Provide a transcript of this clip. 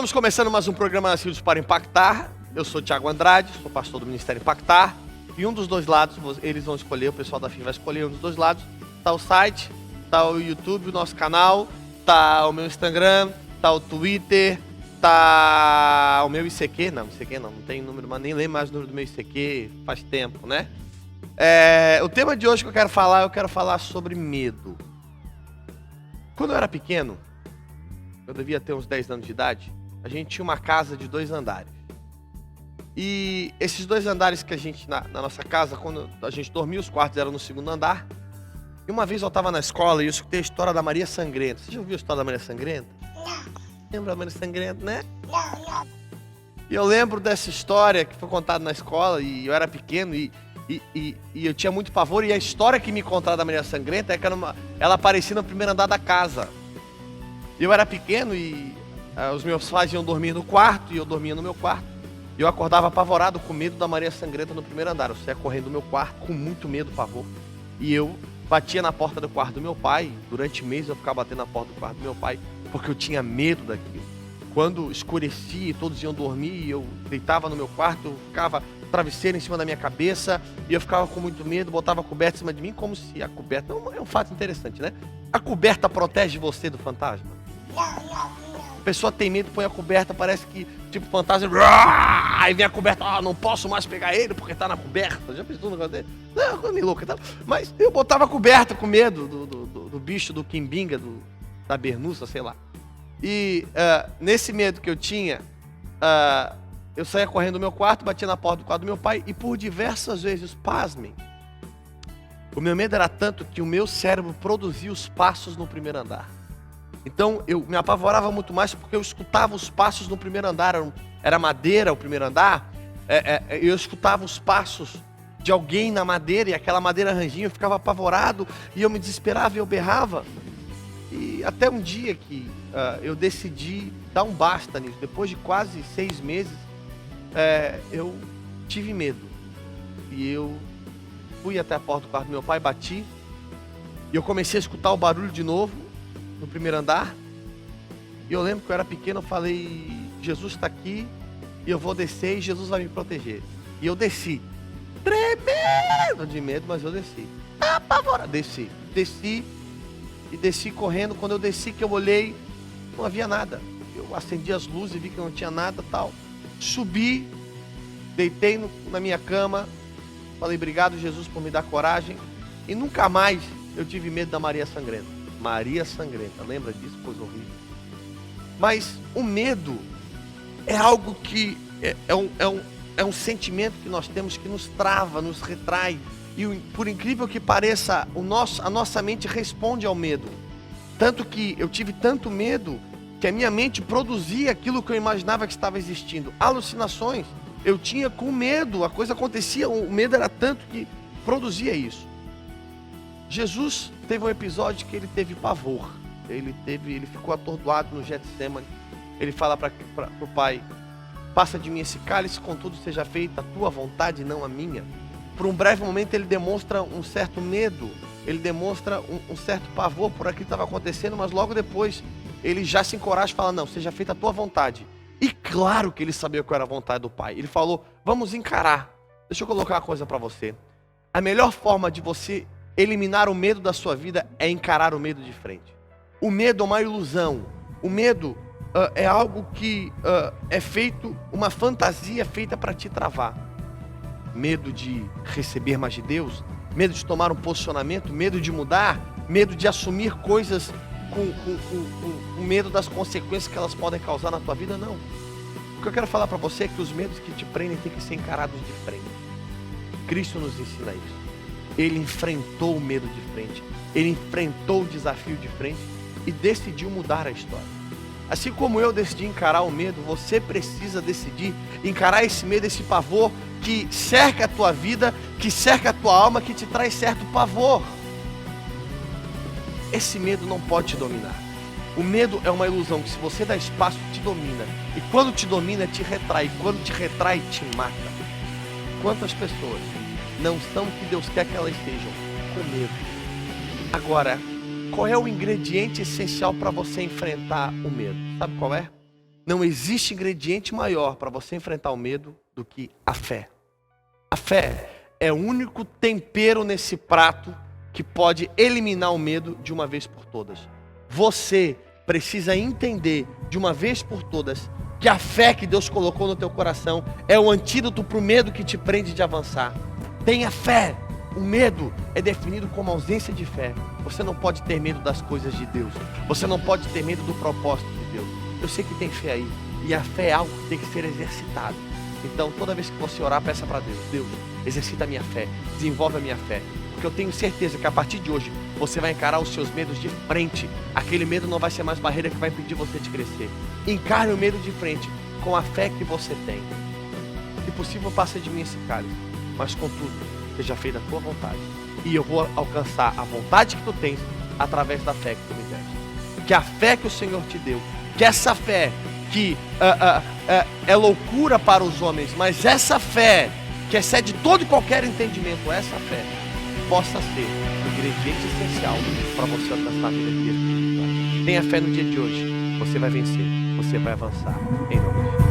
Estamos começando mais um programa Nascidos para Impactar. Eu sou Thiago Andrade, sou pastor do Ministério Impactar. E um dos dois lados, eles vão escolher, o pessoal da FIM vai escolher um dos dois lados. Tá o site, tá o YouTube, o nosso canal, tá o meu Instagram, tá o Twitter, tá o meu ICQ. Não, ICQ não tem número, mas nem lembro mais o número do meu ICQ, faz tempo, né? O tema de hoje que eu quero falar sobre medo. Quando eu era pequeno, eu devia ter uns 10 anos de idade, a gente tinha uma casa de 2 andares. E esses 2 andares que a gente, na nossa casa, quando a gente dormia, os quartos eram no 2º andar. E uma vez eu estava na escola e eu escutei a história da Maria Sangrenta. Você já ouviu a história da Maria Sangrenta? Não. Lembra da Maria Sangrenta, né? Não. E eu lembro dessa história que foi contada na escola e eu era pequeno e eu tinha muito pavor. E a história que me contaram da Maria Sangrenta é que ela aparecia no 1º andar da casa. Eu era pequeno e os meus pais iam dormir no quarto e eu dormia no meu quarto. E eu acordava apavorado com medo da Maria Sangrenta no 1º andar. Eu saía correndo do meu quarto com muito medo, pavor. E eu batia na porta do quarto do meu pai. Durante meses eu ficava batendo na porta do quarto do meu pai porque eu tinha medo daquilo. Quando escurecia e todos iam dormir, eu deitava no meu quarto, eu ficava travesseiro em cima da minha cabeça e eu ficava com muito medo, botava a coberta em cima de mim como se a coberta... É um fato interessante, né? A coberta protege você do fantasma? Não. A pessoa tem medo, põe a coberta, parece que, tipo, fantasma... Aí vem a coberta, não posso mais pegar ele porque tá na coberta. Já pensou no negócio dele? Não, coisa meio louca. Tá? Mas eu botava a coberta com medo do bicho, do quimbinga, da bernuça, sei lá. E nesse medo que eu tinha, eu saía correndo do meu quarto, batia na porta do quarto do meu pai e por diversas vezes, pasmem, o meu medo era tanto que o meu cérebro produzia os passos no 1º andar. Então eu me apavorava muito mais porque eu escutava os passos no 1º andar, era madeira o 1º andar, eu escutava os passos de alguém na madeira e aquela madeira rangia, eu ficava apavorado e eu me desesperava e eu berrava. E até um dia que eu decidi dar um basta nisso, depois de quase 6 meses, eu tive medo. E eu fui até a porta do quarto do meu pai, bati, e eu comecei a escutar o barulho de novo, no 1º andar. E eu lembro que eu era pequeno, eu falei, Jesus está aqui, e eu vou descer e Jesus vai me proteger. E eu desci, tremendo de medo, mas eu desci, apavorado, desci e desci correndo. Quando eu desci, que eu olhei, não havia nada. Eu acendi as luzes e vi que não tinha nada, tal. Subi, deitei na minha cama, falei, obrigado Jesus por me dar coragem. E nunca mais eu tive medo da Maria Sangrenta. Maria Sangrenta, lembra disso? Coisa horrível. Mas o medo é algo que é um sentimento que nós temos que nos trava, nos retrai. E por incrível que pareça, a nossa mente responde ao medo. Tanto que eu tive tanto medo que a minha mente produzia aquilo que eu imaginava que estava existindo. Alucinações. Eu tinha com medo, a coisa acontecia, o medo era tanto que produzia isso. Jesus teve um episódio que ele teve pavor. Ele ficou atordoado no Getsemane. Ele fala para o pai, passa de mim esse cálice, contudo seja feita a tua vontade, não a minha. Por um breve momento ele demonstra um certo medo, ele demonstra um certo pavor por aquilo que estava acontecendo, mas logo depois ele já se encoraja e fala, não, seja feita a tua vontade. E claro que ele sabia qual era a vontade do pai. Ele falou, vamos encarar. Deixa eu colocar uma coisa para você. A melhor forma de você eliminar o medo da sua vida é encarar o medo de frente. O medo é uma ilusão. O medo é algo que é feito, uma fantasia feita para te travar. Medo de receber mais de Deus, medo de tomar um posicionamento, medo de mudar, medo de assumir coisas com medo das consequências que elas podem causar na tua vida, não. O que eu quero falar para você é que os medos que te prendem têm que ser encarados de frente. Cristo nos ensina isso. Ele enfrentou o medo de frente, ele enfrentou o desafio de frente e decidiu mudar a história. Assim como eu decidi encarar o medo, você precisa decidir encarar esse medo, esse pavor que cerca a tua vida, que cerca a tua alma, que te traz certo pavor. Esse medo não pode te dominar. O medo é uma ilusão que, se você dá espaço, te domina. E quando te domina, te retrai. E quando te retrai, te mata. Quantas pessoas não são o que Deus quer que elas sejam? Com medo. Agora, qual é o ingrediente essencial para você enfrentar o medo? Sabe qual é? não existe ingrediente maior para você enfrentar o medo do que a fé. A fé é o único tempero nesse prato que pode eliminar o medo de uma vez por todas. Você precisa entender de uma vez por todas que a fé que Deus colocou no teu coração é o antídoto para o medo que te prende de avançar. Tenha fé. O medo é definido como ausência de fé. Você não pode ter medo das coisas de Deus. Você não pode ter medo do propósito de Deus. Eu sei que tem fé aí. E a fé é algo que tem que ser exercitado. Então, toda vez que você orar, peça para Deus. Deus, exercita a minha fé. Desenvolve a minha fé. Porque eu tenho certeza que a partir de hoje, você vai encarar os seus medos de frente. Aquele medo não vai ser mais barreira que vai impedir você de crescer. Encare o medo de frente com a fé que você tem. Se possível, passa de mim esse cálice. Mas, contudo, seja feita a tua vontade. E eu vou alcançar a vontade que tu tens através da fé que tu me deste. Que a fé que o Senhor te deu, que essa fé que é loucura para os homens, mas essa fé que excede todo e qualquer entendimento, essa fé possa ser o ingrediente essencial para você alcançar a vida que Deus te dá. Tenha fé no dia de hoje. Você vai vencer. Você vai avançar. Em nome de Jesus.